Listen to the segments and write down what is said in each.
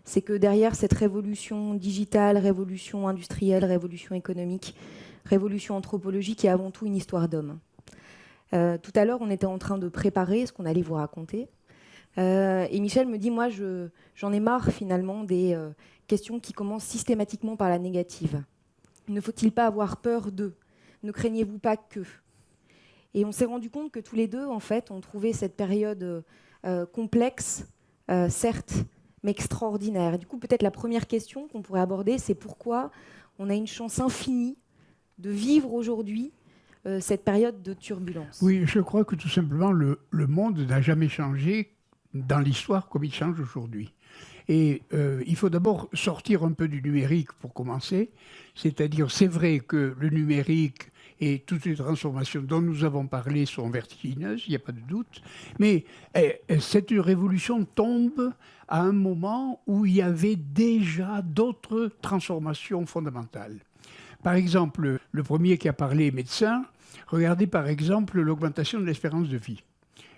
c'est que derrière cette révolution digitale, révolution industrielle, révolution économique, révolution anthropologique, il y a avant tout une histoire d'homme. Tout à l'heure, on était en train de préparer ce qu'on allait vous raconter. Et Michel me dit, moi, j'en ai marre finalement des questions qui commencent systématiquement par la négative. Ne faut-il pas avoir peur d'eux? Ne craignez-vous pas qu'eux? Et on s'est rendu compte que tous les deux, en fait, on trouvait cette période complexe, certes, mais extraordinaire. Et du coup, peut-être la première question qu'on pourrait aborder, c'est pourquoi on a une chance infinie de vivre aujourd'hui cette période de turbulence. Oui, je crois que tout simplement, le monde n'a jamais changé dans l'histoire comme il change aujourd'hui. Et il faut d'abord sortir un peu du numérique pour commencer. C'est-à-dire, c'est vrai que le numérique et toutes les transformations dont nous avons parlé sont vertigineuses, il n'y a pas de doute. Mais cette révolution tombe à un moment où il y avait déjà d'autres transformations fondamentales. Par exemple, le premier qui a parlé est médecin. Regardez par exemple l'augmentation de l'espérance de vie.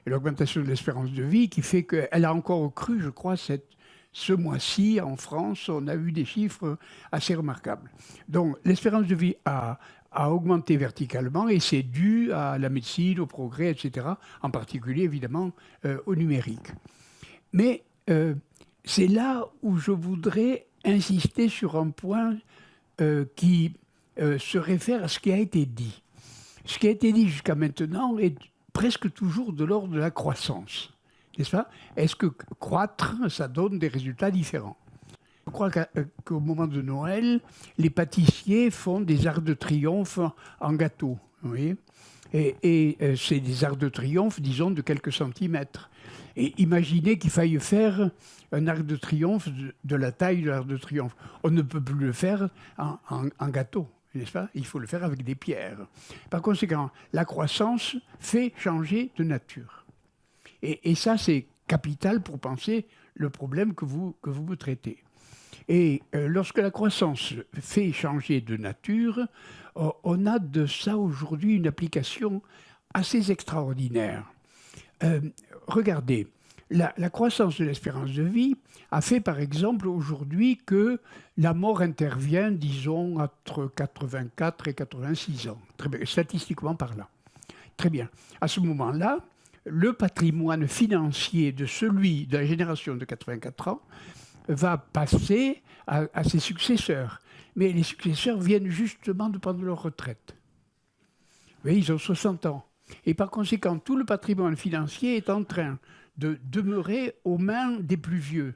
Et l'augmentation de l'espérance de vie qui fait qu'elle a encore cru, je crois, ce mois-ci, en France, on a eu des chiffres assez remarquables. Donc l'espérance de vie a augmenté verticalement et c'est dû à la médecine, au progrès, etc., en particulier évidemment au numérique. Mais c'est là où je voudrais insister sur un point qui se réfère à ce qui a été dit. Ce qui a été dit jusqu'à maintenant est presque toujours de l'ordre de la croissance. N'est-ce pas? Est-ce que croître, ça donne des résultats différents? Je crois qu'au moment de Noël, les pâtissiers font des arcs de triomphe en gâteau. Vous voyez? Et c'est des arcs de triomphe, disons, de quelques centimètres. Et imaginez qu'il faille faire un arc de triomphe de la taille de l'arc de triomphe. On ne peut plus le faire en gâteau, n'est-ce pas? Il faut le faire avec des pierres. Par conséquent, la croissance fait changer de nature. Et ça, c'est capital pour penser le problème que vous me traitez. Et lorsque la croissance fait changer de nature, on a de ça aujourd'hui une application assez extraordinaire. Regardez, la croissance de l'espérance de vie a fait par exemple aujourd'hui que la mort intervient, disons, entre 84 et 86 ans, très bien, statistiquement parlant. Très bien. À ce moment-là, le patrimoine financier de celui de la génération de 84 ans va passer à ses successeurs. Mais les successeurs viennent justement de prendre leur retraite. Vous voyez, ils ont 60 ans. Et par conséquent, tout le patrimoine financier est en train de demeurer aux mains des plus vieux,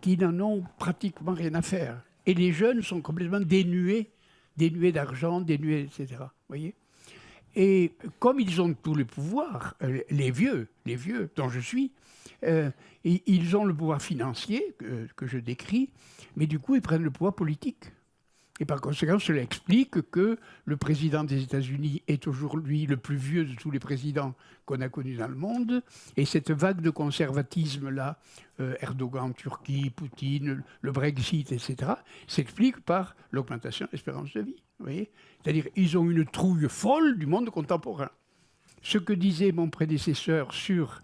qui n'en ont pratiquement rien à faire. Et les jeunes sont complètement dénués d'argent, dénués, etc. Vous voyez ? Et comme ils ont tous les pouvoirs, les vieux dont je suis, ils ont le pouvoir financier que je décris, mais du coup ils prennent le pouvoir politique. Et par conséquent, cela explique que le président des États-Unis est aujourd'hui le plus vieux de tous les présidents qu'on a connus dans le monde. Et cette vague de conservatisme-là, Erdogan, Turquie, Poutine, le Brexit, etc., s'explique par l'augmentation de l'espérance de vie. Vous voyez ? C'est-à-dire qu'ils ont une trouille folle du monde contemporain. Ce que disait mon prédécesseur sur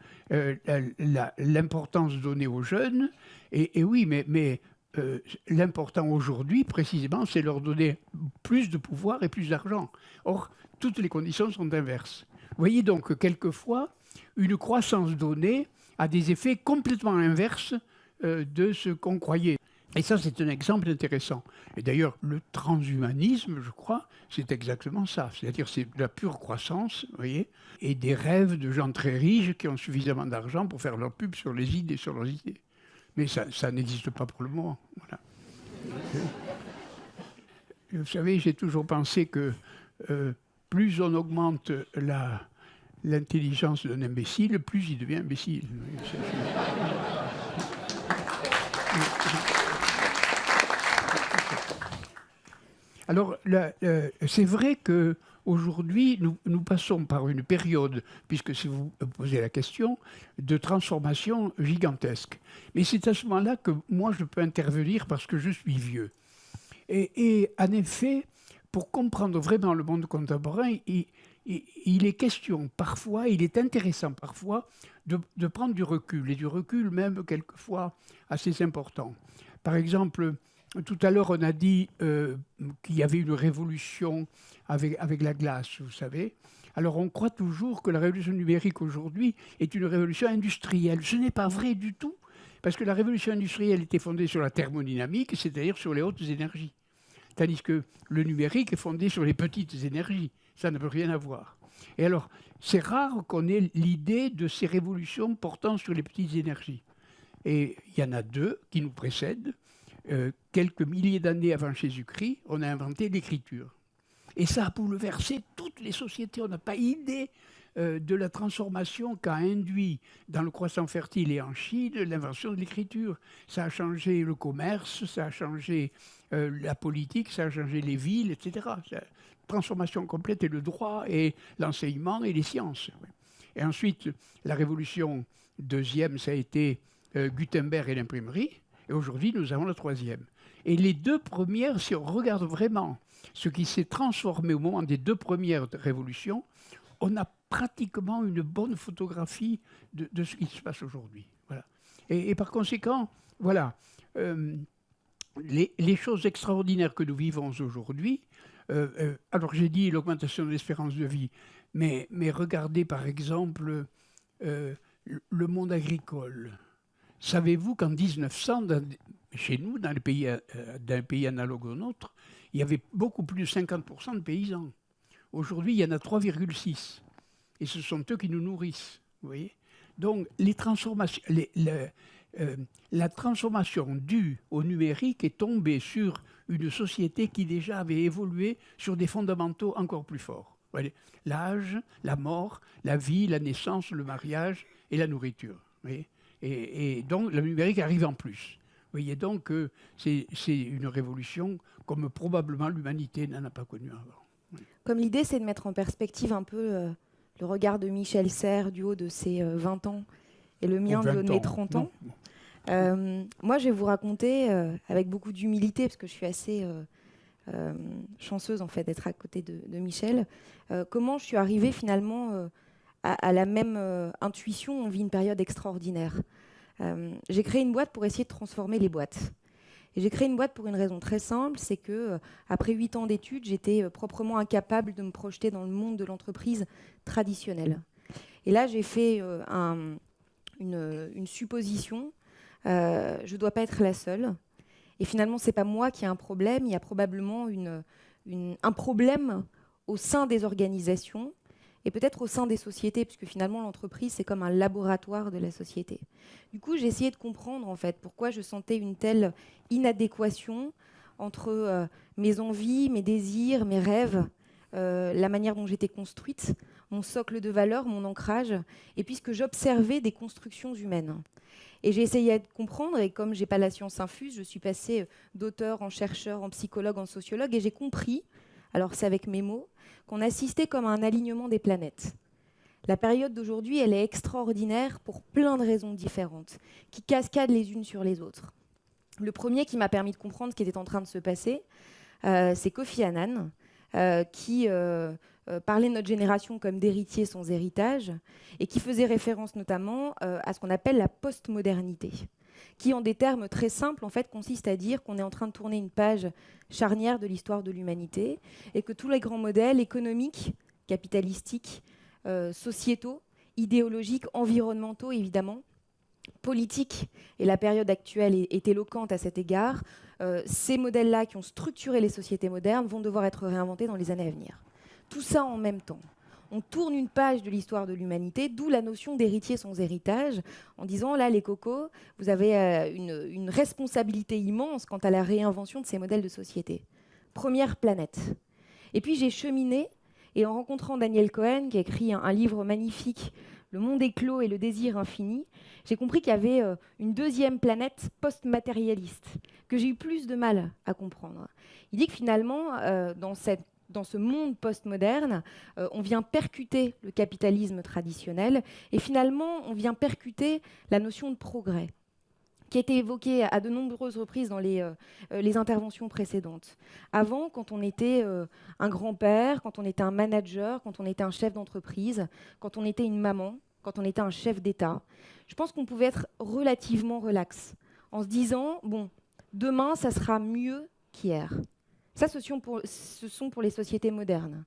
l'importance donnée aux jeunes, et oui, mais l'important aujourd'hui, précisément, c'est leur donner plus de pouvoir et plus d'argent. Or, toutes les conditions sont inverses. Vous voyez donc que quelquefois, une croissance donnée a des effets complètement inverses de ce qu'on croyait. Et ça, c'est un exemple intéressant. Et d'ailleurs, le transhumanisme, je crois, c'est exactement ça. C'est-à-dire, c'est de la pure croissance, vous voyez, et des rêves de gens très riches qui ont suffisamment d'argent pour faire leur pub sur les idées, sur leurs idées. Mais ça n'existe pas pour le moment. Voilà. Vous savez, j'ai toujours pensé que plus on augmente l'intelligence d'un imbécile, plus il devient imbécile. Alors, c'est vrai qu'aujourd'hui, nous passons par une période, puisque si vous posez la question, de transformation gigantesque. Mais c'est à ce moment-là que moi, je peux intervenir parce que je suis vieux. Et en effet, pour comprendre vraiment le monde contemporain, il est question parfois, il est intéressant parfois de prendre du recul, et du recul même quelquefois assez important. Par exemple, tout à l'heure, on a dit qu'il y avait une révolution avec la glace, vous savez. Alors, on croit toujours que la révolution numérique aujourd'hui est une révolution industrielle. Ce n'est pas vrai du tout, parce que la révolution industrielle était fondée sur la thermodynamique, c'est-à-dire sur les hautes énergies. Tandis que le numérique est fondé sur les petites énergies. Ça ne peut rien avoir. Et alors, c'est rare qu'on ait l'idée de ces révolutions portant sur les petites énergies. Et il y en a deux qui nous précèdent. Quelques milliers d'années avant Jésus-Christ, on a inventé l'écriture. Et ça a bouleversé toutes les sociétés. On n'a pas idée de la transformation qu'a induit dans le croissant fertile et en Chine l'invention de l'écriture. Ça a changé le commerce, ça a changé la politique, ça a changé les villes, etc. Transformation complète et le droit et l'enseignement et les sciences. Et ensuite, la révolution deuxième, ça a été Gutenberg et l'imprimerie. Et aujourd'hui, nous avons la troisième. Et les deux premières, si on regarde vraiment ce qui s'est transformé au moment des deux premières révolutions, on a pratiquement une bonne photographie de ce qui se passe aujourd'hui. Voilà. Et par conséquent, voilà, les choses extraordinaires que nous vivons aujourd'hui, alors j'ai dit l'augmentation de l'espérance de vie, mais regardez par exemple le monde agricole. Savez-vous qu'en 1900, chez nous, dans un pays analogue au nôtre, il y avait beaucoup plus de 50% de paysans. Aujourd'hui, il y en a 3,6. Et ce sont eux qui nous nourrissent. Vous voyez. Donc, les transformations, la transformation due au numérique est tombée sur une société qui déjà avait évolué sur des fondamentaux encore plus forts. L'âge, la mort, la vie, la naissance, le mariage et la nourriture. Vous voyez. Et donc, le numérique arrive en plus. Vous voyez donc que c'est une révolution comme probablement l'humanité n'en a pas connue avant. Comme l'idée, c'est de mettre en perspective un peu le regard de Michel Serres du haut de ses 20 ans et le mien du haut de mes 30 ans. Moi, je vais vous raconter, avec beaucoup d'humilité, parce que je suis assez chanceuse en fait, d'être à côté de Michel, comment je suis arrivée finalement à la même intuition. On vit une période extraordinaire. J'ai créé une boîte pour essayer de transformer les boîtes. Et j'ai créé une boîte pour une raison très simple, c'est que après 8 ans d'études, j'étais proprement incapable de me projeter dans le monde de l'entreprise traditionnelle. Et là, j'ai fait une supposition. Je ne dois pas être la seule. Et finalement, ce n'est pas moi qui ai un problème. Il y a probablement un problème au sein des organisations et peut-être au sein des sociétés, puisque finalement, l'entreprise, c'est comme un laboratoire de la société. Du coup, j'ai essayé de comprendre, en fait, pourquoi je sentais une telle inadéquation entre mes envies, mes désirs, mes rêves, la manière dont j'étais construite, mon socle de valeurs, mon ancrage, et puisque j'observais des constructions humaines. Et j'ai essayé de comprendre, et comme je n'ai pas la science infuse, je suis passée d'auteur en chercheur, en psychologue, en sociologue, et j'ai compris, alors c'est avec mes mots, qu'on assistait comme à un alignement des planètes. La période d'aujourd'hui, elle est extraordinaire pour plein de raisons différentes, qui cascadent les unes sur les autres. Le premier qui m'a permis de comprendre ce qui était en train de se passer, c'est Kofi Annan, qui parlait de notre génération comme d'héritiers sans héritage, et qui faisait référence notamment à ce qu'on appelle la postmodernité, qui, en des termes très simples, en fait, consiste à dire qu'on est en train de tourner une page charnière de l'histoire de l'humanité, et que tous les grands modèles économiques, capitalistiques, sociétaux, idéologiques, environnementaux, évidemment, politiques, et la période actuelle est éloquente à cet égard, ces modèles-là qui ont structuré les sociétés modernes vont devoir être réinventés dans les années à venir. Tout ça en même temps. On tourne une page de l'histoire de l'humanité, d'où la notion d'héritier sans héritage, en disant, là, les cocos, vous avez une responsabilité immense quant à la réinvention de ces modèles de société. Première planète. Et puis j'ai cheminé, et en rencontrant Daniel Cohen, qui a écrit un livre magnifique, Le monde éclos et le désir infini, j'ai compris qu'il y avait une deuxième planète post-matérialiste, que j'ai eu plus de mal à comprendre. Il dit que finalement, dans ce monde postmoderne, on vient percuter le capitalisme traditionnel et finalement, on vient percuter la notion de progrès qui a été évoquée à de nombreuses reprises dans les interventions précédentes. Avant, quand on était un grand-père, quand on était un manager, quand on était un chef d'entreprise, quand on était une maman, quand on était un chef d'État, je pense qu'on pouvait être relativement relax en se disant, bon, demain, ça sera mieux qu'hier. Ça, ce sont pour les sociétés modernes.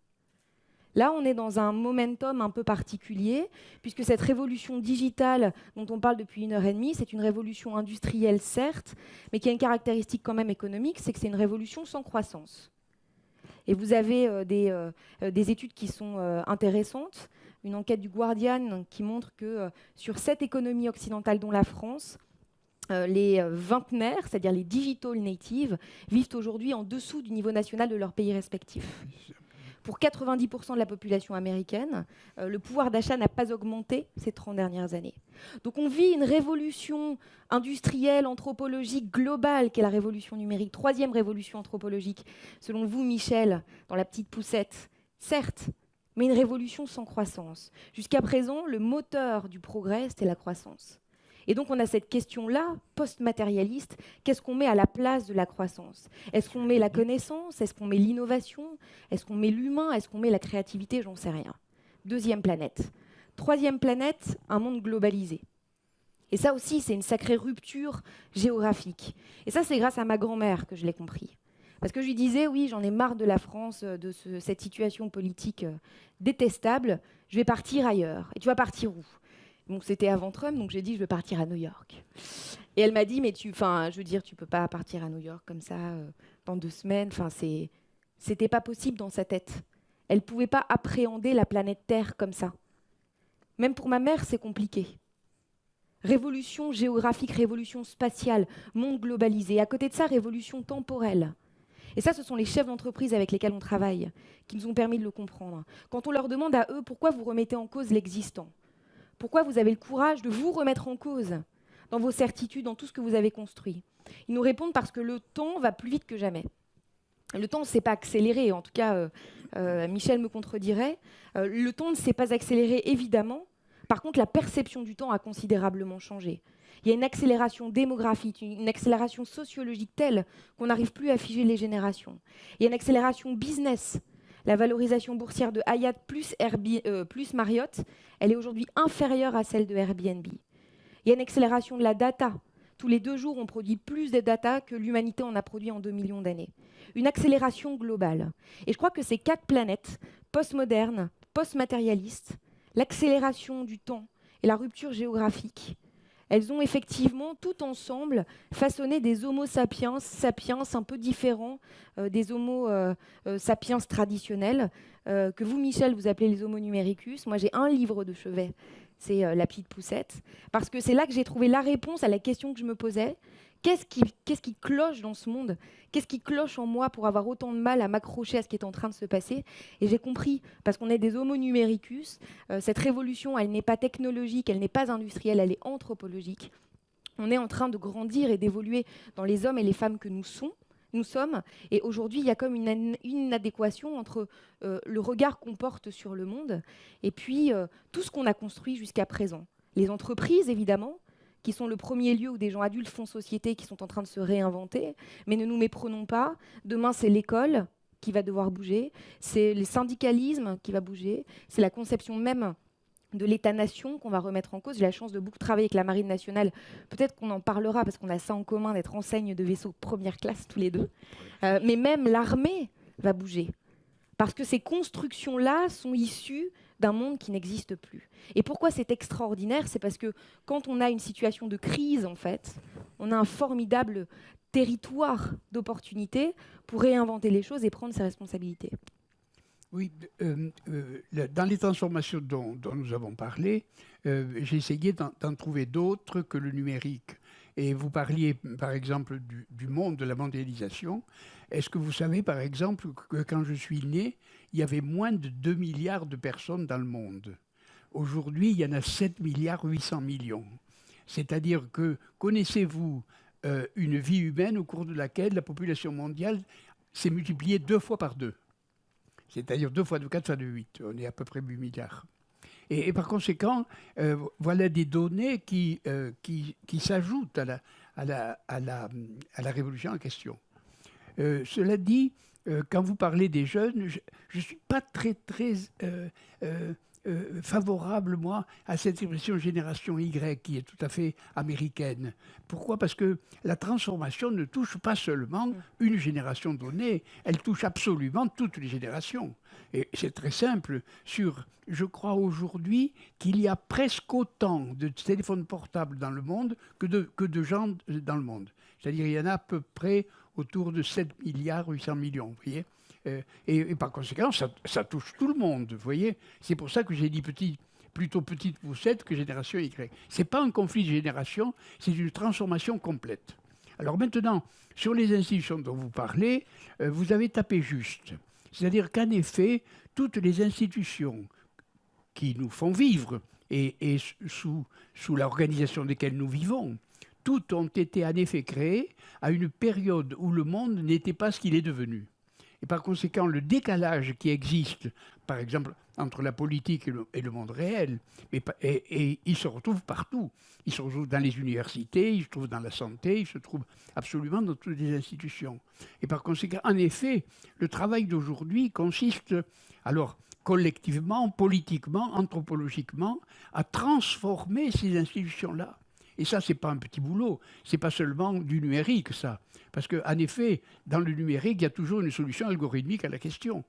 Là, on est dans un momentum un peu particulier, puisque cette révolution digitale dont on parle depuis 1 heure et demie, c'est une révolution industrielle, certes, mais qui a une caractéristique quand même économique, c'est que c'est une révolution sans croissance. Et vous avez des études qui sont intéressantes. Une enquête du Guardian qui montre que sur 7 économies occidentales, dont la France, les vingtenaires, c'est-à-dire les digital natives, vivent aujourd'hui en dessous du niveau national de leur pays respectif. Pour 90% de la population américaine, le pouvoir d'achat n'a pas augmenté ces 30 dernières années. Donc on vit une révolution industrielle, anthropologique, globale, qui est la révolution numérique. 3e révolution anthropologique, selon vous, Michel, dans la petite poussette. Certes, mais une révolution sans croissance. Jusqu'à présent, le moteur du progrès, c'était la croissance. Et donc on a cette question-là, post-matérialiste, qu'est-ce qu'on met à la place de la croissance? Est-ce qu'on met la connaissance? Est-ce qu'on met l'innovation? Est-ce qu'on met l'humain? Est-ce qu'on met la créativité? J'en sais rien. 2e planète. 3e planète, un monde globalisé. Et ça aussi, c'est une sacrée rupture géographique. Et ça, c'est grâce à ma grand-mère que je l'ai compris. Parce que je lui disais, oui, j'en ai marre de la France, de cette situation politique détestable, je vais partir ailleurs. Et tu vas partir où? Donc c'était avant Trump, donc j'ai dit je veux partir à New York. Et elle m'a dit mais tu peux pas partir à New York comme ça dans 2 semaines. Enfin c'était pas possible dans sa tête. Elle pouvait pas appréhender la planète Terre comme ça. Même pour ma mère c'est compliqué. Révolution géographique, révolution spatiale, monde globalisé. À côté de ça, révolution temporelle. Et ça, ce sont les chefs d'entreprise avec lesquels on travaille qui nous ont permis de le comprendre. Quand on leur demande à eux pourquoi vous remettez en cause l'existant, pourquoi vous avez le courage de vous remettre en cause dans vos certitudes, dans tout ce que vous avez construit? Ils nous répondent parce que le temps va plus vite que jamais. Le temps ne s'est pas accéléré, en tout cas, Michel me contredirait. Le temps ne s'est pas accéléré, évidemment. Par contre, la perception du temps a considérablement changé. Il y a une accélération démographique, une accélération sociologique telle qu'on n'arrive plus à figer les générations. Il y a une accélération business. La valorisation boursière de Hyatt plus Marriott, elle est aujourd'hui inférieure à celle de Airbnb. Il y a une accélération de la data. Tous les 2 jours, on produit plus de data que l'humanité en a produit en 2 millions d'années. Une accélération globale. Et je crois que ces 4 planètes, postmodernes, post-matérialistes, l'accélération du temps et la rupture géographique, elles ont effectivement, tout ensemble, façonné des homo sapiens un peu différents des homo sapiens traditionnels, que vous, Michel, vous appelez les homo numericus. Moi, j'ai un livre de chevet, c'est La petite poussette, parce que c'est là que j'ai trouvé la réponse à la question que je me posais. Qu'est-ce qui cloche dans ce monde? Qu'est-ce qui cloche en moi pour avoir autant de mal à m'accrocher à ce qui est en train de se passer? Et j'ai compris, parce qu'on est des homo numericus, cette révolution, elle n'est pas technologique, elle n'est pas industrielle, elle est anthropologique. On est en train de grandir et d'évoluer dans les hommes et les femmes que nous sommes. Et aujourd'hui, il y a comme une inadéquation entre le regard qu'on porte sur le monde et puis tout ce qu'on a construit jusqu'à présent. Les entreprises, évidemment, qui sont le premier lieu où des gens adultes font société, qui sont en train de se réinventer. Mais ne nous méprenons pas. Demain, c'est l'école qui va devoir bouger. C'est le syndicalisme qui va bouger. C'est la conception même de l'État-nation qu'on va remettre en cause. J'ai la chance de beaucoup travailler avec la Marine nationale. Peut-être qu'on en parlera parce qu'on a ça en commun d'être enseigne de vaisseaux première classe tous les deux. Mais même l'armée va bouger. Parce que ces constructions-là sont issues d'un monde qui n'existe plus. Et pourquoi c'est extraordinaire? C'est parce que quand on a une situation de crise, en fait, on a un formidable territoire d'opportunités pour réinventer les choses et prendre ses responsabilités. Oui, dans les transformations dont nous avons parlé, j'ai essayé d'en trouver d'autres que le numérique. Et vous parliez, par exemple, du monde, de la mondialisation. Est-ce que vous savez, par exemple, que quand je suis né, il y avait moins de 2 milliards de personnes dans le monde? Aujourd'hui, il y en a 7 milliards 800 millions. C'est-à-dire que, connaissez-vous une vie humaine au cours de laquelle la population mondiale s'est multipliée 2 fois par 2? C'est-à-dire 2 fois 2, 4 fois 2, 8. On est à peu près 8 milliards. Et par conséquent, voilà des données qui s'ajoutent à la révolution en question. Cela dit, quand vous parlez des jeunes, je ne suis pas très favorable, moi, à cette expression génération Y qui est tout à fait américaine. Pourquoi? Parce que la transformation ne touche pas seulement une génération donnée, elle touche absolument toutes les générations. Et c'est très simple. Je crois aujourd'hui qu'il y a presque autant de téléphones portables dans le monde que de gens dans le monde. C'est-à-dire il y en a à peu près autour de 7 milliards 800 millions, vous voyez. Et par conséquent, ça touche tout le monde, vous voyez. C'est pour ça que j'ai dit plutôt petite poussette que génération Y. Ce n'est pas un conflit de génération, c'est une transformation complète. Alors maintenant, sur les institutions dont vous parlez, vous avez tapé juste. C'est-à-dire qu'en effet, toutes les institutions qui nous font vivre et sous l'organisation desquelles nous vivons, toutes ont été en effet créées à une période où le monde n'était pas ce qu'il est devenu. Et par conséquent, le décalage qui existe, par exemple, entre la politique et le monde réel, et il se retrouve partout. Il se retrouve dans les universités, il se trouve dans la santé, il se trouve absolument dans toutes les institutions. Et par conséquent, en effet, le travail d'aujourd'hui consiste, alors, collectivement, politiquement, anthropologiquement, à transformer ces institutions-là. Et ça, ce n'est pas un petit boulot, ce n'est pas seulement du numérique, ça. Parce qu'en effet, dans le numérique, il y a toujours une solution algorithmique à la question,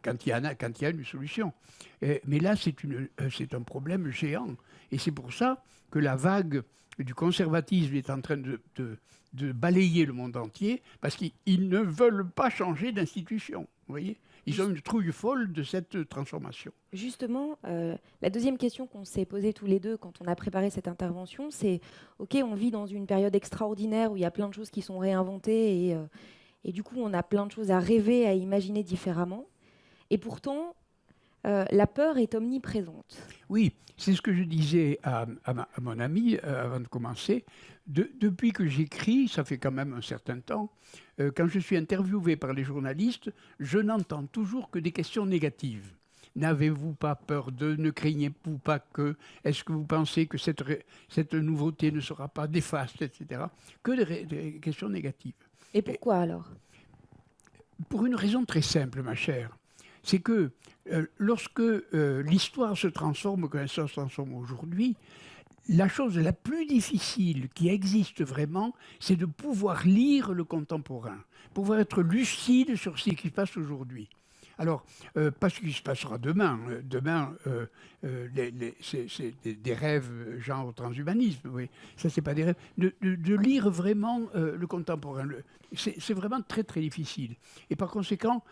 quand il y a une solution. Mais là, c'est un problème géant. Et c'est pour ça que la vague du conservatisme est en train de balayer le monde entier, parce qu'ils ne veulent pas changer d'institution, vous voyez. Ils ont une trouille folle de cette transformation. Justement, la deuxième question qu'on s'est posée tous les deux quand on a préparé cette intervention, c'est OK, on vit dans une période extraordinaire où il y a plein de choses qui sont réinventées et du coup, on a plein de choses à rêver, à imaginer différemment. Et pourtant, la peur est omniprésente. Oui, c'est ce que je disais à mon ami avant de commencer. Depuis que j'écris, ça fait quand même un certain temps, quand je suis interviewé par les journalistes, je n'entends toujours que des questions négatives. N'avez-vous pas peur de, ne craignez-vous pas que, est-ce que vous pensez que cette nouveauté ne sera pas néfaste, etc. Que des questions négatives. Et pourquoi alors? Pour une raison très simple, ma chère. C'est que lorsque l'histoire se transforme comme elle se transforme aujourd'hui, la chose la plus difficile qui existe vraiment, c'est de pouvoir lire le contemporain, pouvoir être lucide sur ce qui se passe aujourd'hui. Alors, pas ce qui se passera demain. Demain, c'est des rêves genre transhumanisme. Oui. Ça, c'est pas des rêves. De lire vraiment le contemporain, c'est vraiment très, très difficile. Et par conséquent,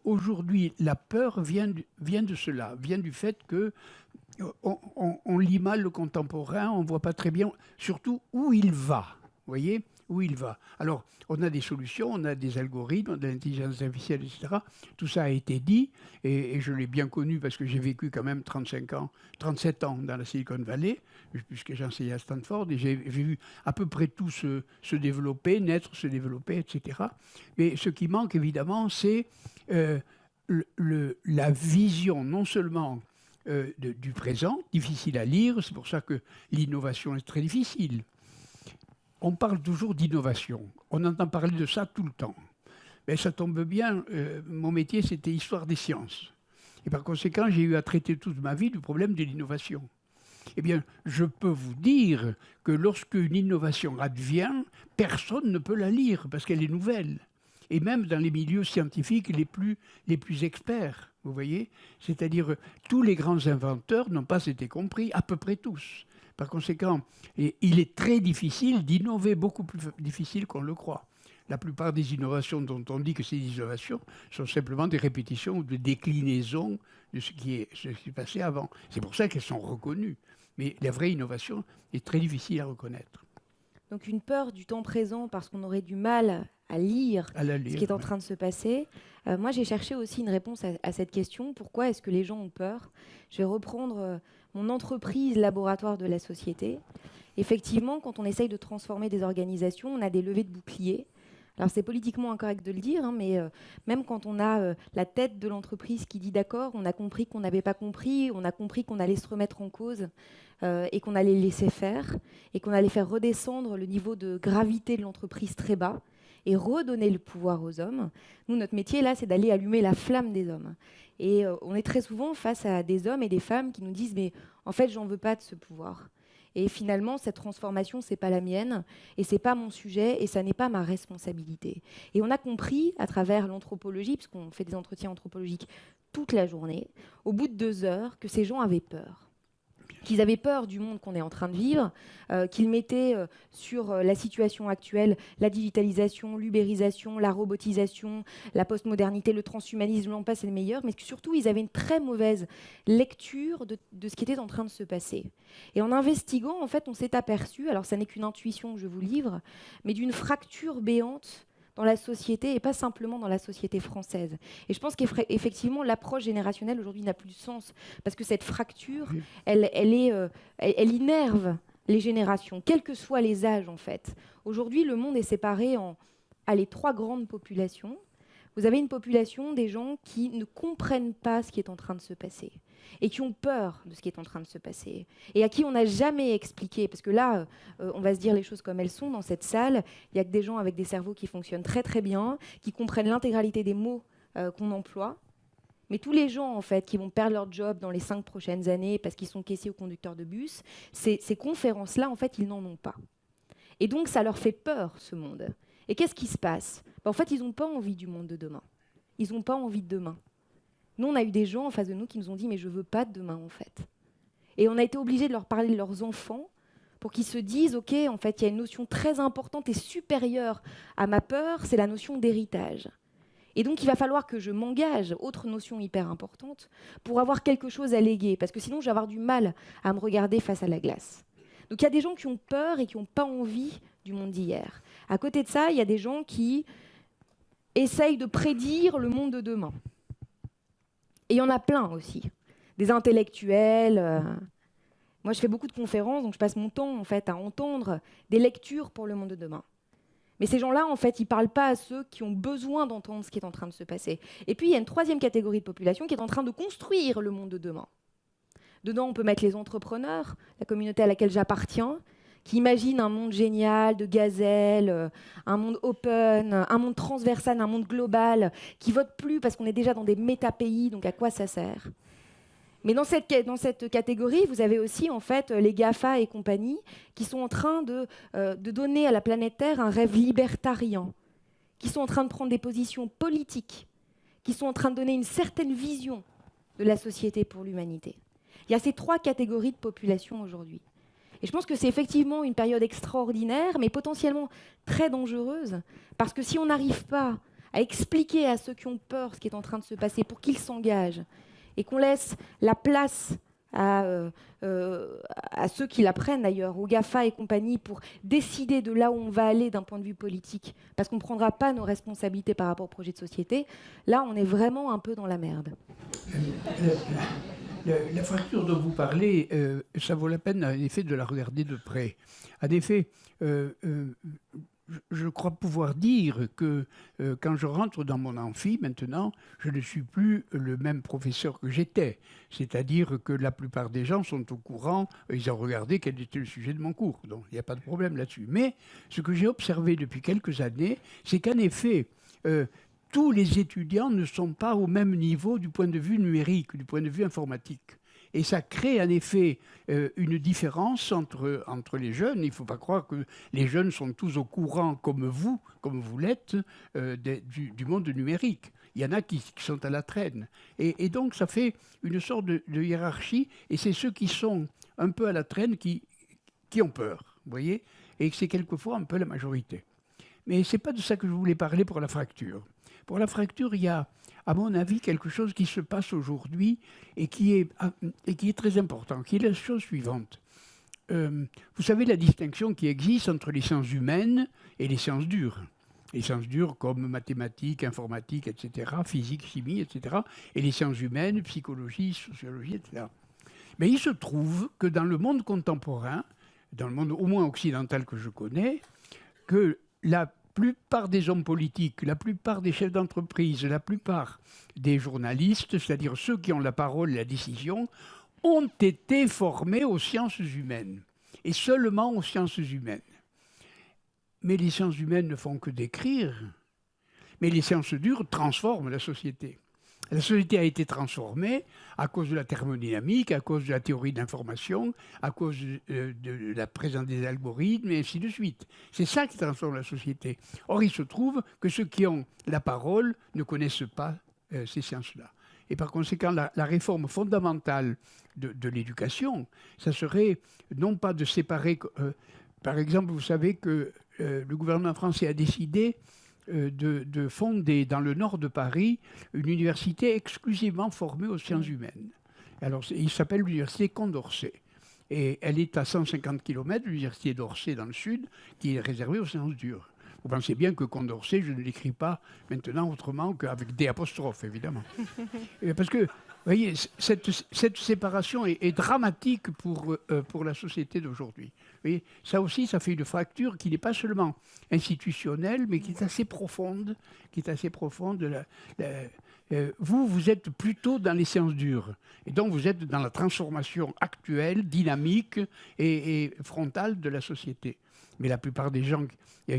aujourd'hui, la peur vient de cela, vient du fait que on lit mal le contemporain, on ne voit pas très bien, surtout où il va. Vous voyez où il va. Alors, on a des solutions, on a des algorithmes, on a de l'intelligence artificielle, etc. Tout ça a été dit, et je l'ai bien connu parce que j'ai vécu quand même 37 ans dans la Silicon Valley, puisque j'enseignais à Stanford, et j'ai vu à peu près tout se développer, naître, se développer, etc. Mais ce qui manque, évidemment, c'est la vision, non seulement du présent, difficile à lire, c'est pour ça que l'innovation est très difficile. On parle toujours d'innovation, on entend parler de ça tout le temps. Mais ça tombe bien, mon métier c'était histoire des sciences. Et par conséquent, j'ai eu à traiter toute ma vie du problème de l'innovation. Eh bien, je peux vous dire que lorsqu'une innovation advient, personne ne peut la lire parce qu'elle est nouvelle. Et même dans les milieux scientifiques les plus experts, vous voyez. C'est-à-dire, tous les grands inventeurs n'ont pas été compris, à peu près tous. Par conséquent, il est très difficile d'innover, beaucoup plus difficile qu'on le croit. La plupart des innovations dont on dit que c'est des innovations sont simplement des répétitions ou des déclinaisons de ce qui s'est passé avant. C'est pour ça qu'elles sont reconnues. Mais la vraie innovation est très difficile à reconnaître. Donc une peur du temps présent parce qu'on aurait du mal à lire ce qui est en train de se passer. Moi, j'ai cherché aussi une réponse à cette question. Pourquoi est-ce que les gens ont peur? Je vais reprendre mon entreprise laboratoire de la société. Effectivement, quand on essaye de transformer des organisations, on a des levées de boucliers. Alors c'est politiquement incorrect de le dire, hein, mais même quand on a la tête de l'entreprise qui dit d'accord, on a compris qu'on n'avait pas compris, on a compris qu'on allait se remettre en cause et qu'on allait laisser faire et qu'on allait faire redescendre le niveau de gravité de l'entreprise très bas. et redonner le pouvoir aux hommes. Nous, notre métier, là, c'est d'aller allumer la flamme des hommes. Et on est très souvent face à des hommes et des femmes qui nous disent « mais en fait, j'en veux pas de ce pouvoir ». Et finalement, cette transformation, c'est pas la mienne, et c'est pas mon sujet, et ça n'est pas ma responsabilité. Et on a compris, à travers l'anthropologie, puisqu'on fait des entretiens anthropologiques toute la journée, au bout de 2 heures, que ces gens avaient peur. Qu'ils avaient peur du monde qu'on est en train de vivre, qu'ils mettaient sur la situation actuelle la digitalisation, l'ubérisation, la robotisation, la postmodernité, le transhumanisme, j'en passe, c'est le meilleur, mais que surtout, ils avaient une très mauvaise lecture de ce qui était en train de se passer. Et en investiguant, en fait, on s'est aperçu, alors ça n'est qu'une intuition que je vous livre, mais d'une fracture béante dans la société et pas simplement dans la société française. Et je pense qu'effectivement, l'approche générationnelle aujourd'hui n'a plus de sens parce que cette fracture, elle innerve les générations, quels que soient les âges en fait. Aujourd'hui, le monde est séparé en 3 grandes populations. Vous avez une population des gens qui ne comprennent pas ce qui est en train de se passer et qui ont peur de ce qui est en train de se passer et à qui on n'a jamais expliqué, parce que là, on va se dire les choses comme elles sont dans cette salle, il n'y a que des gens avec des cerveaux qui fonctionnent très très bien, qui comprennent l'intégralité des mots qu'on emploie, mais tous les gens en fait qui vont perdre leur job dans les 5 prochaines années parce qu'ils sont caissiers ou conducteurs de bus, ces conférences-là, en fait, ils n'en ont pas. Et donc, ça leur fait peur, ce monde. Et qu'est-ce qui se passe ? En fait, ils n'ont pas envie du monde de demain. Ils n'ont pas envie de demain. Nous, on a eu des gens en face de nous qui nous ont dit « mais je ne veux pas de demain, en fait ». Et on a été obligés de leur parler de leurs enfants pour qu'ils se disent « ok, en fait, il y a une notion très importante et supérieure à ma peur, c'est la notion d'héritage ». Et donc, il va falloir que je m'engage, autre notion hyper importante, pour avoir quelque chose à léguer, parce que sinon, je vais avoir du mal à me regarder face à la glace. Donc, il y a des gens qui ont peur et qui n'ont pas envie du monde d'hier. À côté de ça, il y a des gens qui essayent de prédire le monde de demain. Et il y en a plein aussi. Des intellectuels. Moi, je fais beaucoup de conférences, donc je passe mon temps en fait, à entendre des lectures pour le monde de demain. Mais ces gens-là, en fait, ils ne parlent pas à ceux qui ont besoin d'entendre ce qui est en train de se passer. Et puis, il y a une 3e catégorie de population qui est en train de construire le monde de demain. Dedans, on peut mettre les entrepreneurs, la communauté à laquelle j'appartiens, qui imaginent un monde génial, de gazelles, un monde open, un monde transversal, un monde global, qui ne vote plus parce qu'on est déjà dans des méta-pays, donc à quoi ça sert ? Mais dans cette catégorie, vous avez aussi en fait les GAFA et compagnie qui sont en train de donner à la planète Terre un rêve libertarien, qui sont en train de prendre des positions politiques, qui sont en train de donner une certaine vision de la société pour l'humanité. Il y a ces 3 catégories de population aujourd'hui. Et je pense que c'est effectivement une période extraordinaire, mais potentiellement très dangereuse, parce que si on n'arrive pas à expliquer à ceux qui ont peur ce qui est en train de se passer pour qu'ils s'engagent, et qu'on laisse la place à ceux qui la prennent d'ailleurs, aux GAFA et compagnie, pour décider de là où on va aller d'un point de vue politique, parce qu'on ne prendra pas nos responsabilités par rapport au projet de société, là on est vraiment un peu dans la merde. La fracture dont vous parlez, ça vaut la peine en effet de la regarder de près. En effet, je crois pouvoir dire que quand je rentre dans mon amphi maintenant, je ne suis plus le même professeur que j'étais. C'est-à-dire que la plupart des gens sont au courant, ils ont regardé quel était le sujet de mon cours. Donc il n'y a pas de problème là-dessus. Mais ce que j'ai observé depuis quelques années, c'est qu'en effet, tous les étudiants ne sont pas au même niveau du point de vue numérique, du point de vue informatique. Et ça crée en effet une différence entre les jeunes. Il ne faut pas croire que les jeunes sont tous au courant comme vous l'êtes, du monde numérique. Il y en a qui sont à la traîne. Et donc ça fait une sorte de hiérarchie, et c'est ceux qui sont un peu à la traîne qui ont peur, vous voyez, et c'est quelquefois un peu la majorité. Mais ce n'est pas de ça que je voulais parler pour la fracture. Pour la fracture, il y a, à mon avis, quelque chose qui se passe aujourd'hui et qui est très important, qui est la chose suivante. Vous savez la distinction qui existe entre les sciences humaines et les sciences dures. Les sciences dures comme mathématiques, informatique, etc., physique, chimie, etc., et les sciences humaines, psychologie, sociologie, etc. Mais il se trouve que dans le monde contemporain, dans le monde au moins occidental que je connais, que la plupart des hommes politiques, la plupart des chefs d'entreprise, la plupart des journalistes, c'est-à-dire ceux qui ont la parole et la décision, ont été formés aux sciences humaines, et seulement aux sciences humaines. mais les sciences humaines ne font que décrire. Mais les sciences dures transforment la société. La société a été transformée à cause de la thermodynamique, à cause de la théorie de l'information, à cause de la présence des algorithmes, et ainsi de suite. C'est ça qui transforme la société. Or, il se trouve que ceux qui ont la parole ne connaissent pas ces sciences-là. Et par conséquent, la réforme fondamentale de l'éducation, ça serait non pas de séparer... par exemple, vous savez que le gouvernement français a décidé de fonder dans le nord de Paris une université exclusivement formée aux sciences humaines. Alors, il s'appelle l'université Condorcet. Et elle est à 150 km de l'université d'Orsay dans le sud, qui est réservée aux sciences dures. Vous pensez bien que Condorcet, je ne l'écris pas maintenant autrement qu'avec des apostrophes, évidemment. Parce que, vous voyez, cette séparation est dramatique pour la société d'aujourd'hui. Ça aussi, ça fait une fracture qui n'est pas seulement institutionnelle, mais qui est assez profonde. Vous êtes plutôt dans les sciences dures. Et donc, vous êtes dans la transformation actuelle, dynamique et frontale de la société. Mais la plupart des gens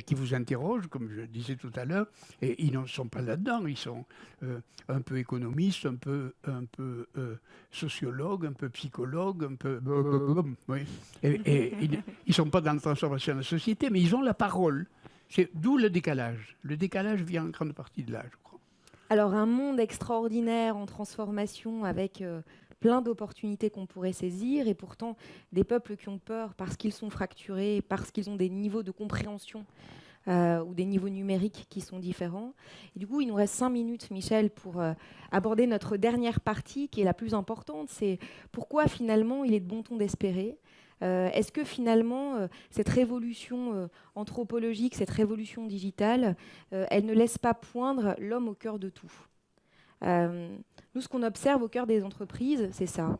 qui vous interrogent, comme je disais tout à l'heure, ils ne sont pas là-dedans. Ils sont un peu économistes, un peu sociologues, un peu psychologues, un peu... Oui. Et ils ne sont pas dans la transformation de la société, mais ils ont la parole. C'est d'où le décalage. Le décalage vient en grande partie de là, je crois. Alors, un monde extraordinaire en transformation avec plein d'opportunités qu'on pourrait saisir, et pourtant des peuples qui ont peur parce qu'ils sont fracturés, parce qu'ils ont des niveaux de compréhension ou des niveaux numériques qui sont différents. Et du coup, il nous reste 5 minutes, Michel, pour aborder notre dernière partie, qui est la plus importante. C'est pourquoi finalement il est de bon ton d'espérer. Est-ce que finalement, cette révolution anthropologique, cette révolution digitale, elle ne laisse pas poindre l'homme au cœur de tout ? Nous, ce qu'on observe au cœur des entreprises, c'est ça.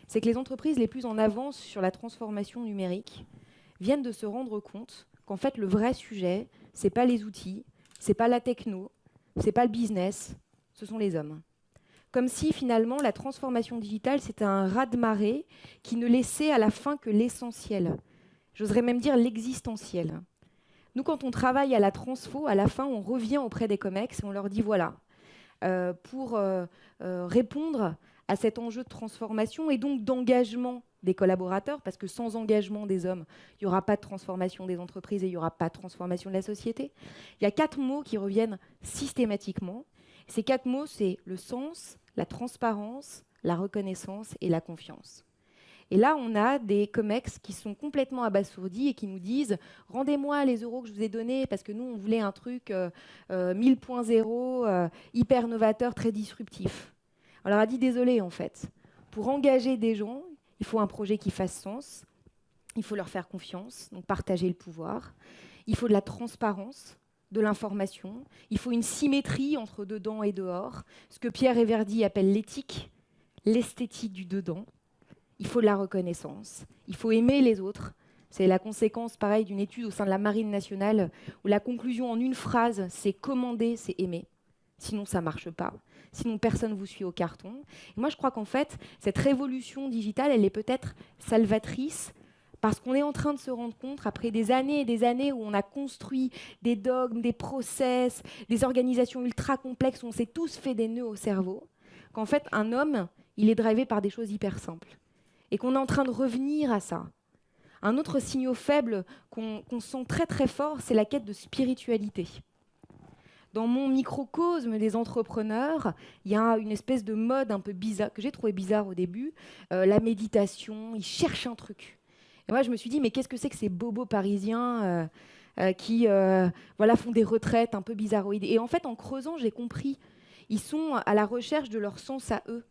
C'est que les entreprises les plus en avance sur la transformation numérique viennent de se rendre compte qu'en fait, le vrai sujet, c'est pas les outils, c'est pas la techno, c'est pas le business, ce sont les hommes. Comme si finalement la transformation digitale, c'était un raz-de-marée qui ne laissait à la fin que l'essentiel. J'oserais même dire l'existentiel. Nous, quand on travaille à la transfo, à la fin, on revient auprès des COMEX et on leur dit voilà, pour répondre à cet enjeu de transformation et donc d'engagement des collaborateurs, parce que sans engagement des hommes, il n'y aura pas de transformation des entreprises et il n'y aura pas de transformation de la société. Il y a 4 mots qui reviennent systématiquement. Ces 4 mots, c'est le sens, la transparence, la reconnaissance et la confiance. Et là, on a des COMEX qui sont complètement abasourdis et qui nous disent « Rendez-moi les euros que je vous ai donnés parce que nous, on voulait un truc 1000.0, hyper novateur, très disruptif. » On leur a dit « Désolé, en fait. Pour engager des gens, il faut un projet qui fasse sens. Il faut leur faire confiance, donc partager le pouvoir. Il faut de la transparence, de l'information. Il faut une symétrie entre dedans et dehors, ce que Pierre Everdy appelle l'éthique, l'esthétique du dedans. Il faut de la reconnaissance. Il faut aimer les autres. C'est la conséquence, pareil, d'une étude au sein de la Marine nationale où la conclusion en une phrase, c'est commander, c'est aimer. Sinon, ça ne marche pas. Sinon, personne ne vous suit au carton. Et moi, je crois qu'en fait, cette révolution digitale, elle est peut-être salvatrice parce qu'on est en train de se rendre compte, après des années et des années où on a construit des dogmes, des process, des organisations ultra complexes, où on s'est tous fait des nœuds au cerveau, qu'en fait, un homme, il est drivé par des choses hyper simples. Et qu'on est en train de revenir à ça. Un autre signal faible qu'on sent très très fort, c'est la quête de spiritualité. Dans mon microcosme des entrepreneurs, il y a une espèce de mode un peu bizarre, que j'ai trouvé bizarre au début, la méditation, ils cherchent un truc. Et moi, je me suis dit, mais qu'est-ce que c'est que ces bobos parisiens qui font des retraites un peu bizarroïdes. Et en fait, en creusant, j'ai compris, ils sont à la recherche de leur sens à eux.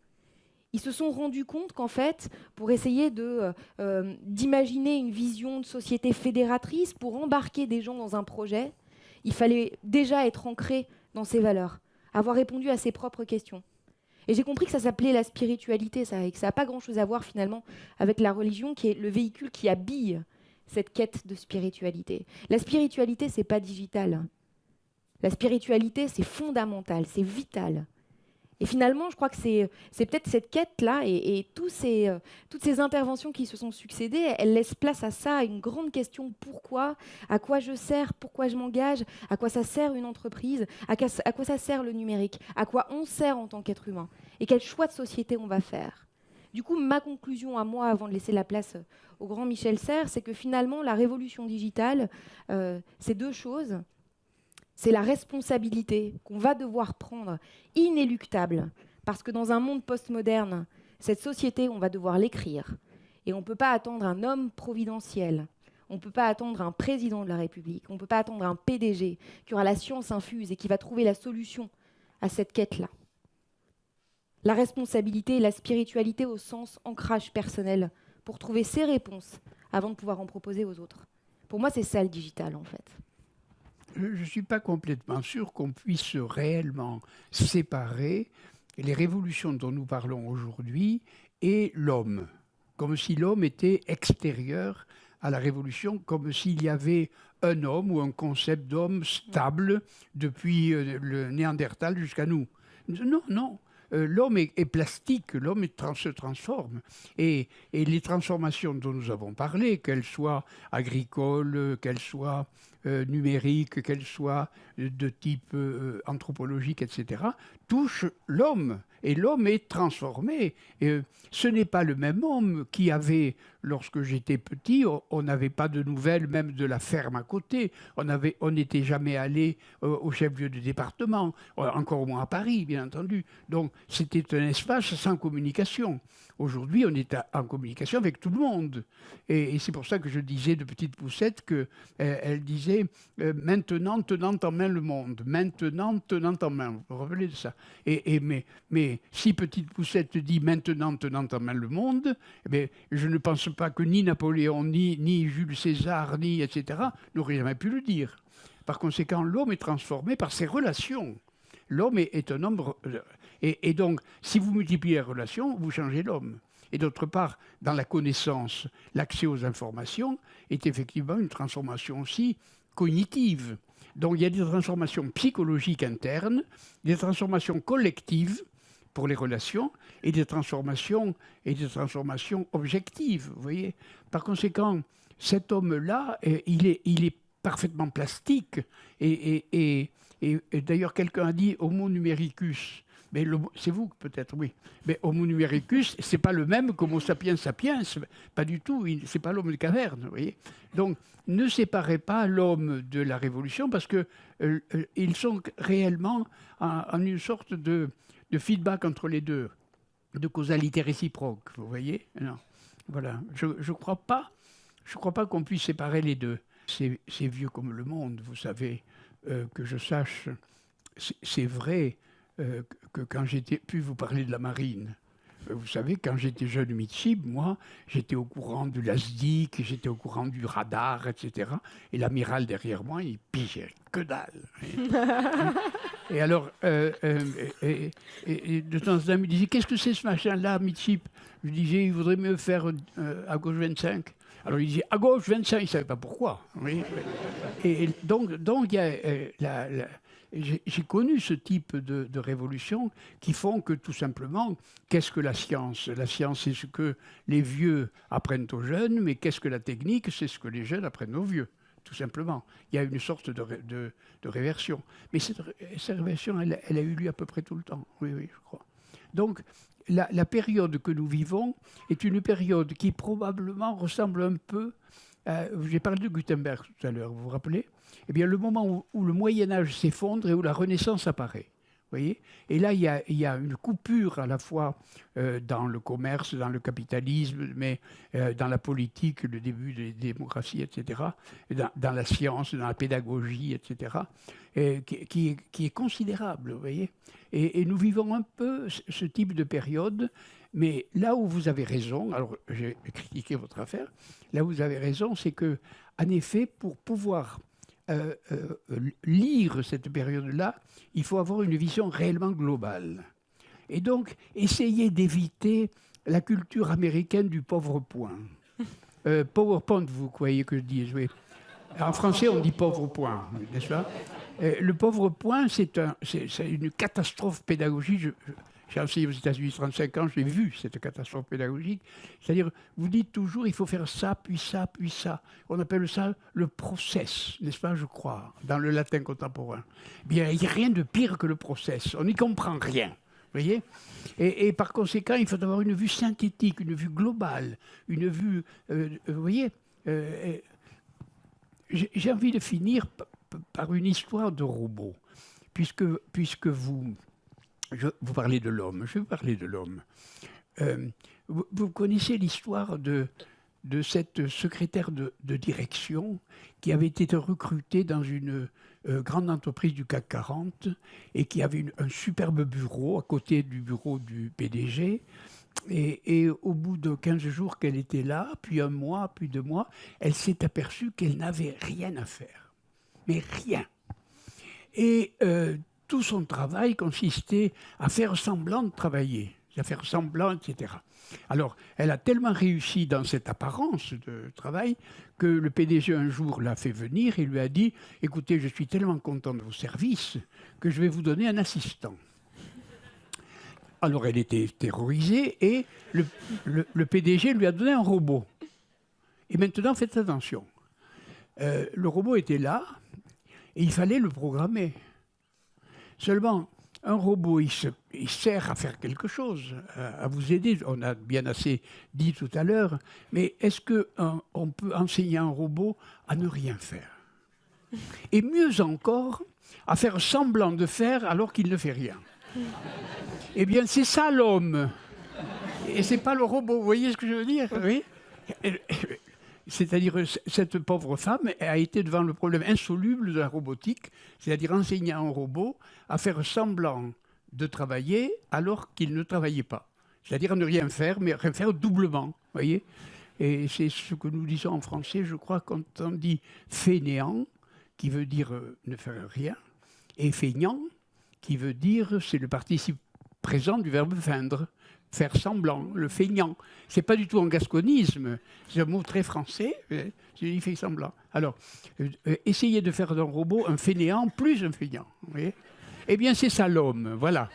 Ils se sont rendus compte qu'en fait, pour essayer d'imaginer une vision de société fédératrice, pour embarquer des gens dans un projet, il fallait déjà être ancré dans ses valeurs, avoir répondu à ses propres questions. Et j'ai compris que ça s'appelait la spiritualité, ça, et que ça n'a pas grand-chose à voir finalement avec la religion, qui est le véhicule qui habille cette quête de spiritualité. La spiritualité, c'est pas digital. La spiritualité, c'est fondamental, c'est vital. Et finalement, je crois que c'est peut-être cette quête-là et toutes ces interventions qui se sont succédées, elles laissent place à ça, à une grande question: pourquoi? À quoi je sers? Pourquoi je m'engage? À quoi ça sert une entreprise? À quoi ça sert le numérique? À quoi on sert en tant qu'être humain? Et quel choix de société on va faire? Du coup, ma conclusion à moi, avant de laisser la place au grand Michel Serres, c'est que finalement, la révolution digitale, c'est deux choses. C'est la responsabilité qu'on va devoir prendre, inéluctable, parce que dans un monde postmoderne, cette société, on va devoir l'écrire. Et on ne peut pas attendre un homme providentiel, on ne peut pas attendre un président de la République, on ne peut pas attendre un PDG qui aura la science infuse et qui va trouver la solution à cette quête-là. La responsabilité et la spiritualité au sens ancrage personnel pour trouver ses réponses avant de pouvoir en proposer aux autres. Pour moi, c'est ça le digital, en fait. Je ne suis pas complètement sûr qu'on puisse réellement séparer les révolutions dont nous parlons aujourd'hui et l'homme, comme si l'homme était extérieur à la révolution, comme s'il y avait un homme ou un concept d'homme stable depuis le Néandertal jusqu'à nous. Non, non. L'homme est plastique, l'homme se transforme. Et les transformations dont nous avons parlé, qu'elles soient agricoles, qu'elles soient numériques, qu'elles soient de type anthropologique, etc., touchent l'homme. Et l'homme est transformé. Et, ce n'est pas le même homme qui avait, lorsque j'étais petit, on n'avait pas de nouvelles même de la ferme à côté. On n'était jamais allé au chef-lieu de département, encore moins à Paris, bien entendu. Donc c'était un espace sans communication. Aujourd'hui, on est en communication avec tout le monde. Et c'est pour ça que je disais de Petite Poucette qu'elle disait maintenant tenant en main le monde. Maintenant tenant en main. Vous vous rappelez de ça? Mais si Petite Poucette dit maintenant tenant en main le monde, eh je ne pense pas que ni Napoléon, ni Jules César, ni etc. n'auraient jamais pu le dire. Par conséquent, l'homme est transformé par ses relations. L'homme est un homme... Et donc, si vous multipliez les relations, vous changez l'homme. Et d'autre part, dans la connaissance, l'accès aux informations est effectivement une transformation aussi cognitive. Donc, il y a des transformations psychologiques internes, des transformations collectives pour les relations et des transformations objectives. Vous voyez ? Par conséquent, cet homme-là, il est parfaitement plastique. Et d'ailleurs, quelqu'un a dit Homo numericus. Mais c'est vous peut-être, oui. Mais Homo numericus, c'est pas le même qu'Homo sapiens sapiens, pas du tout. C'est pas l'homme de caverne, vous voyez. Donc, ne séparez pas l'homme de la révolution parce que ils sont réellement en une sorte de feedback entre les deux, de causalité réciproque, vous voyez. Non. Voilà. Je crois pas qu'on puisse séparer les deux. C'est vieux comme le monde, vous savez, que je sache. C'est vrai. Que quand j'étais... Puis vous parlez de la marine. Vous savez, quand j'étais jeune Mitchib, moi, j'étais au courant du LASDIC, j'étais au courant du radar, etc. Et l'amiral derrière moi, il pigeait que dalle. Et alors, et de temps en temps, il me disait, qu'est-ce que c'est ce machin-là, Mitchib? Je disais, il voudrait mieux faire à gauche 25. Alors il disait, à gauche 25, il ne savait pas pourquoi. Oui. Et donc, il y a... J'ai connu ce type de révolution qui font que, tout simplement, qu'est-ce que la science? La science, c'est ce que les vieux apprennent aux jeunes, mais qu'est-ce que la technique? C'est ce que les jeunes apprennent aux vieux, tout simplement. Il y a une sorte de réversion. Mais cette réversion, elle a eu lieu à peu près tout le temps, oui, je crois. Donc, la période que nous vivons est une période qui probablement ressemble un peu... j'ai parlé de Gutenberg tout à l'heure, vous vous rappelez? Eh bien, le moment où le Moyen-Âge s'effondre et où la Renaissance apparaît. Voyez. Et là, il y a une coupure à la fois dans le commerce, dans le capitalisme, mais dans la politique, le début des démocraties, etc., dans la science, dans la pédagogie, etc., qui est considérable. Vous voyez. Et nous vivons un peu ce type de période, mais là où vous avez raison, alors j'ai critiqué votre affaire, là où vous avez raison, c'est que, en effet, pour pouvoir lire cette période-là, il faut avoir une vision réellement globale. Et donc, essayer d'éviter la culture américaine du pauvre point. PowerPoint, vous croyez que je dis, oui. En français, on dit pauvre point, n'est-ce pas? Le pauvre point, c'est une catastrophe pédagogique. J'ai enseigné aux États-Unis 35 ans, j'ai vu cette catastrophe pédagogique. C'est-à-dire, vous dites toujours, il faut faire ça, puis ça, puis ça. On appelle ça le process, n'est-ce pas, je crois, dans le latin contemporain. Bien, il n'y a rien de pire que le process. On n'y comprend rien. Vous voyez, et par conséquent, il faut avoir une vue synthétique, une vue globale, une vue, vous voyez, j'ai envie de finir par une histoire de robot, puisque vous parlez de l'homme, je vais vous parler de l'homme. Vous connaissez l'histoire de cette secrétaire de direction qui avait été recrutée dans une grande entreprise du CAC 40 et qui avait un superbe bureau à côté du bureau du PDG. Et au bout de 15 jours qu'elle était là, puis un mois, puis 2 mois, elle s'est aperçue qu'elle n'avait rien à faire. Mais rien. Et tout son travail consistait à faire semblant de travailler, à faire semblant, etc. Alors, elle a tellement réussi dans cette apparence de travail que le PDG un jour l'a fait venir et lui a dit « Écoutez, je suis tellement content de vos services que je vais vous donner un assistant. » Alors, elle était terrorisée et le PDG lui a donné un robot. Et maintenant, faites attention. Le robot était là et il fallait le programmer. Seulement, un robot, il sert à faire quelque chose, à vous aider. On a bien assez dit tout à l'heure. Mais est-ce qu'on peut enseigner un robot à ne rien faire? Et mieux encore, à faire semblant de faire alors qu'il ne fait rien. Eh bien, c'est ça l'homme. Et c'est pas le robot. Vous voyez ce que je veux dire? Oui. C'est-à-dire, cette pauvre femme a été devant le problème insoluble de la robotique, c'est-à-dire enseigner à un robot à faire semblant de travailler alors qu'il ne travaillait pas. C'est-à-dire à ne rien faire, mais rien faire doublement. Voyez. Et c'est ce que nous disons en français, je crois, quand on dit fainéant, qui veut dire ne faire rien, et feignant, qui veut dire, c'est le participe présent du verbe feindre. Faire semblant, le feignant. Ce n'est pas du tout un gasconisme, c'est un mot très français, il fait semblant. Alors, essayez de faire d'un robot un fainéant plus un feignant. Vous voyez. Eh bien, c'est ça l'homme, voilà.